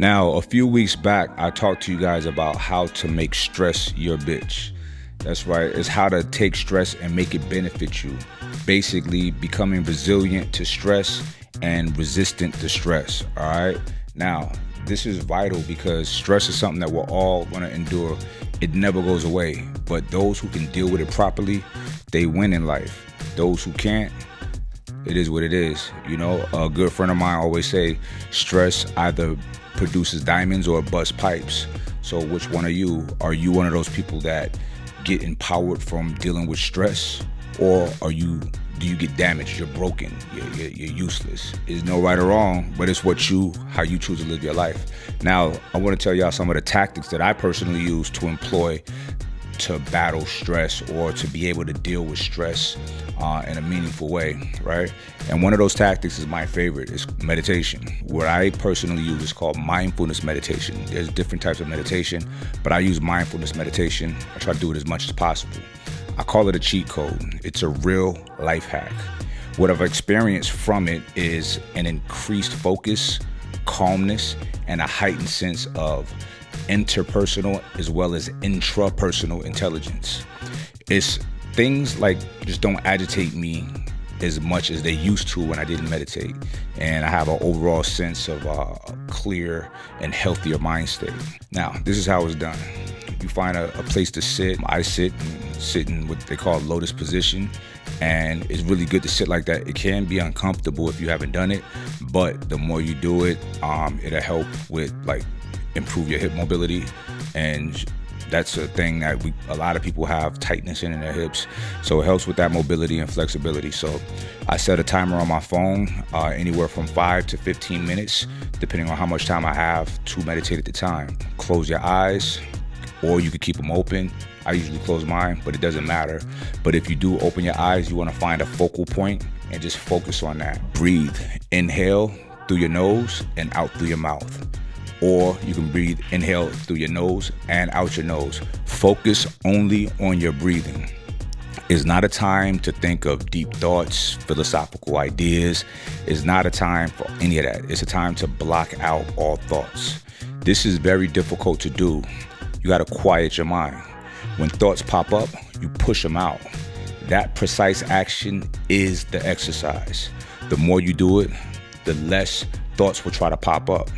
Now, a few weeks back, I talked to you guys about how to make stress your bitch. That's right, it's how to take stress and make it benefit you. Basically, becoming resilient to stress and resistant to stress, all right? Now, this is vital because stress is something that we're all going to endure. It never goes away, but those who can deal with it properly, they win in life. Those who can't, it is what it is. You know, a good friend of mine always say, stress either produces diamonds or busts pipes. So which one are you? Are you one of those people that get empowered from dealing with stress, or do you get damaged? You're broken. You're useless. There's no right or wrong, but it's how you choose to live your life. Now, I want to tell y'all some of the tactics that I personally use to employ to battle stress or to be able to deal with stress in a meaningful way, right? And one of those tactics is my favorite, is meditation. What I personally use is called mindfulness meditation. There's different types of meditation, but I use mindfulness meditation. I try to do it as much as possible. I call it a cheat code. It's a real life hack. What I've experienced from it is an increased focus, calmness, and a heightened sense of interpersonal as well as intrapersonal intelligence. It's things like just don't agitate me as much as they used to when I didn't meditate. And I have an overall sense of a clear and healthier mind state. Now, this is how it's done. You find a place to sit. I sit in what they call lotus position. And it's really good to sit like that. It can be uncomfortable if you haven't done it, but the more you do it, it'll help with improve your hip mobility. And that's a thing that a lot of people have tightness in their hips. So it helps with that mobility and flexibility. So I set a timer on my phone, anywhere from 5 to 15 minutes, depending on how much time I have to meditate at the time. Close your eyes, or you could keep them open. I usually close mine, but it doesn't matter. But if you do open your eyes, you want to find a focal point and just focus on that. Breathe. Inhale through your nose and out through your mouth. Or you can breathe, inhale through your nose and out your nose. Focus only on your breathing. It's not a time to think of deep thoughts, philosophical ideas. It's not a time for any of that. It's a time to block out all thoughts. This is very difficult to do. You got to quiet your mind. When thoughts pop up, you push them out. That precise action is the exercise. The more you do it, the less thoughts will try to pop up.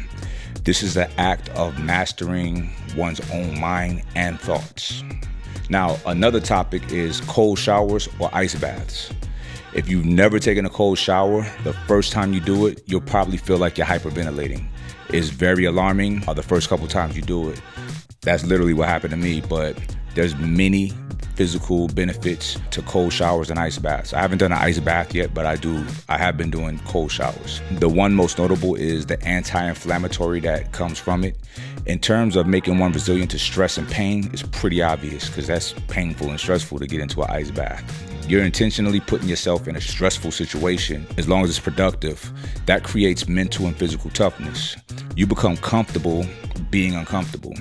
This is the act of mastering one's own mind and thoughts. Now, another topic is cold showers or ice baths. If you've never taken a cold shower, the first time you do it, you'll probably feel like you're hyperventilating. It's very alarming the first couple times you do it. That's literally what happened to me, but there's many physical benefits to cold showers and ice baths. I haven't done an ice bath yet, but I have been doing cold showers. The one most notable is the anti-inflammatory that comes from it. In terms of making one resilient to stress and pain, it's pretty obvious because that's painful and stressful to get into an ice bath. You're intentionally putting yourself in a stressful situation. As long as it's productive, that creates mental and physical toughness. You become comfortable being uncomfortable.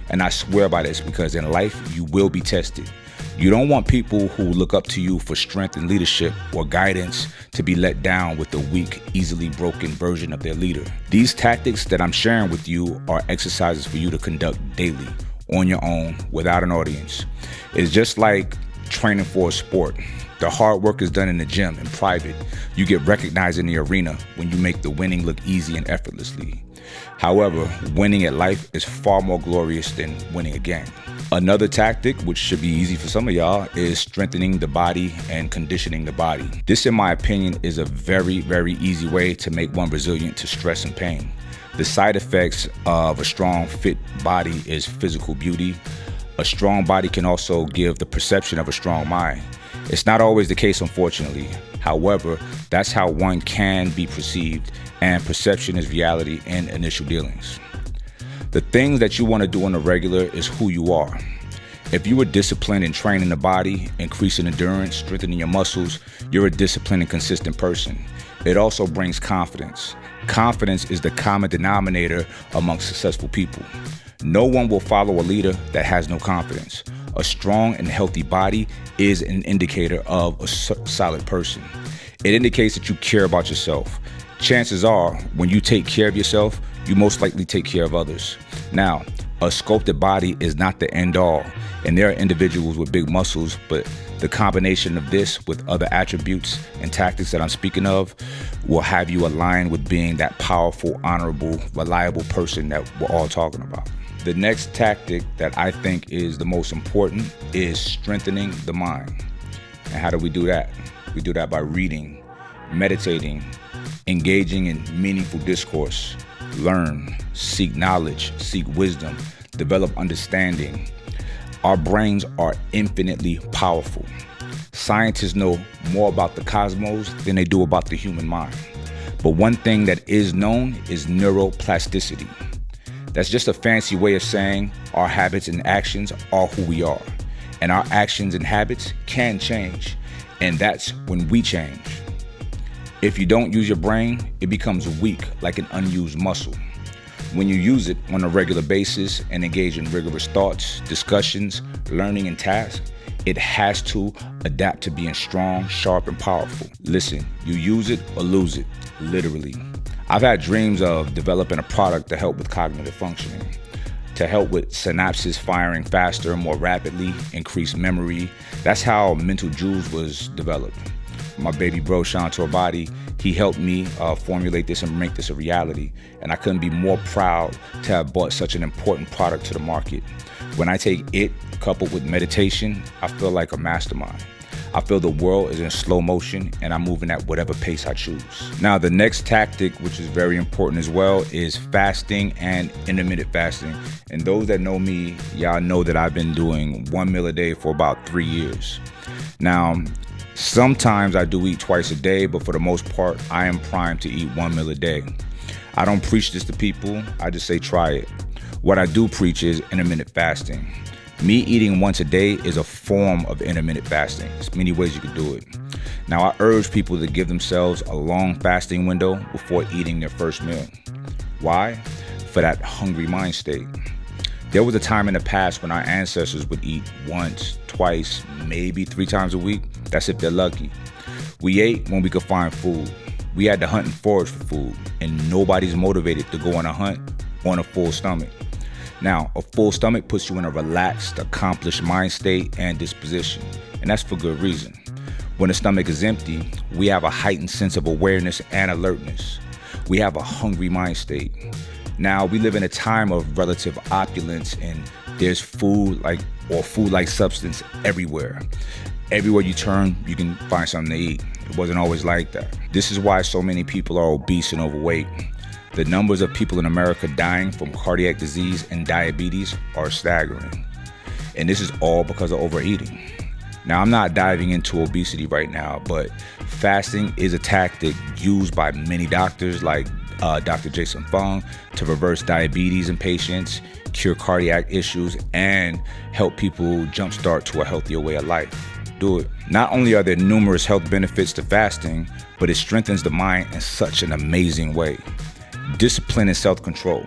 And I swear by this because in life, you will be tested. You don't want people who look up to you for strength and leadership or guidance to be let down with the weak, easily broken version of their leader. These tactics that I'm sharing with you are exercises for you to conduct daily, on your own, without an audience. It's just like training for a sport. The hard work is done in the gym, in private. You get recognized in the arena when you make the winning look easy and effortlessly. However, winning at life is far more glorious than winning a game. Another tactic, which should be easy for some of y'all, is strengthening the body and conditioning the body. This, in my opinion, is a very, very easy way to make one resilient to stress and pain. The side effects of a strong, fit body is physical beauty. A strong body can also give the perception of a strong mind. It's not always the case, unfortunately. However, that's how one can be perceived, and perception is reality in initial dealings. The things that you want to do on the regular is who you are. If you are disciplined in training the body, increasing endurance, strengthening your muscles, you're a disciplined and consistent person. It also brings confidence. Confidence is the common denominator among successful people. No one will follow a leader that has no confidence. A strong and healthy body is an indicator of a solid person. It indicates that you care about yourself. Chances are, when you take care of yourself, you most likely take care of others. Now, a sculpted body is not the end all, and there are individuals with big muscles, but the combination of this with other attributes and tactics that I'm speaking of will have you align with being that powerful, honorable, reliable person that we're all talking about. The next tactic that I think is the most important is strengthening the mind. And how do we do that? We do that by reading, meditating, engaging in meaningful discourse, learn, seek knowledge, seek wisdom, develop understanding. Our brains are infinitely powerful. Scientists know more about the cosmos than they do about the human mind. But one thing that is known is neuroplasticity. That's just a fancy way of saying our habits and actions are who we are. And our actions and habits can change. And that's when we change. If you don't use your brain, it becomes weak like an unused muscle. When you use it on a regular basis and engage in rigorous thoughts, discussions, learning, and tasks, it has to adapt to being strong, sharp, and powerful. Listen, you use it or lose it, literally. I've had dreams of developing a product to help with cognitive functioning, to help with synapses firing faster and more rapidly, increase memory. That's how Mental Jewels was developed. My baby bro, Sean Torbati, he helped me formulate this and make this a reality. And I couldn't be more proud to have brought such an important product to the market. When I take it coupled with meditation, I feel like a mastermind. I feel the world is in slow motion and I'm moving at whatever pace I choose. Now, the next tactic, which is very important as well, is fasting and intermittent fasting. And those that know me, y'all know that I've been doing 1 meal a day for about 3 years. Now, sometimes I do eat twice a day, but for the most part, I am primed to eat 1 meal a day. I don't preach this to people, I just say try it. What I do preach is intermittent fasting. Me eating once a day is a form of intermittent fasting. There's many ways you could do it. Now, I urge people to give themselves a long fasting window before eating their first meal. Why? For that hungry mind state. There was a time in the past when our ancestors would eat once, twice, maybe 3 times a week. That's if they're lucky. We ate when we could find food. We had to hunt and forage for food, and nobody's motivated to go on a hunt on a full stomach. Now, a full stomach puts you in a relaxed, accomplished mind state and disposition, and that's for good reason. When the stomach is empty, we have a heightened sense of awareness and alertness. We have a hungry mind state. Now, we live in a time of relative opulence, and there's food-like substance everywhere. Everywhere you turn, you can find something to eat. It wasn't always like that. This is why so many people are obese and overweight. The numbers of people in America dying from cardiac disease and diabetes are staggering. And this is all because of overeating. Now, I'm not diving into obesity right now, but fasting is a tactic used by many doctors like Dr. Jason Fung to reverse diabetes in patients, cure cardiac issues, and help people jumpstart to a healthier way of life. Do it. Not only are there numerous health benefits to fasting, but it strengthens the mind in such an amazing way. Discipline and self-control.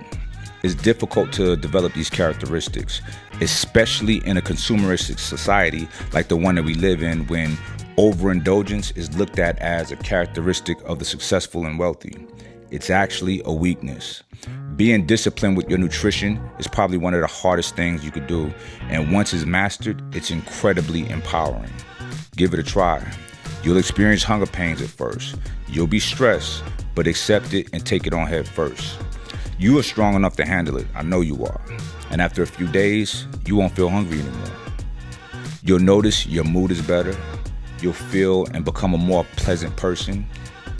It's difficult to develop these characteristics, especially in a consumeristic society like the one that we live in, when overindulgence is looked at as a characteristic of the successful and wealthy. It's actually a weakness. Being disciplined with your nutrition is probably one of the hardest things you could do, and once it's mastered, it's incredibly empowering. Give it a try. You'll experience hunger pains at first. You'll be stressed, but accept it and take it on head first. You are strong enough to handle it. I know you are. And after a few days, you won't feel hungry anymore. You'll notice your mood is better. You'll feel and become a more pleasant person.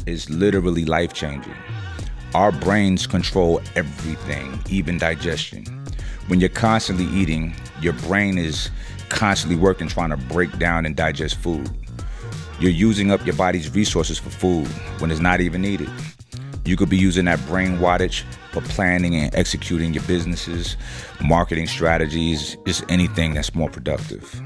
It's literally life-changing. Our brains control everything, even digestion. When you're constantly eating, your brain is constantly working trying to break down and digest food. You're using up your body's resources for food when it's not even needed. You could be using that brain wattage for planning and executing your businesses, marketing strategies, just anything that's more productive.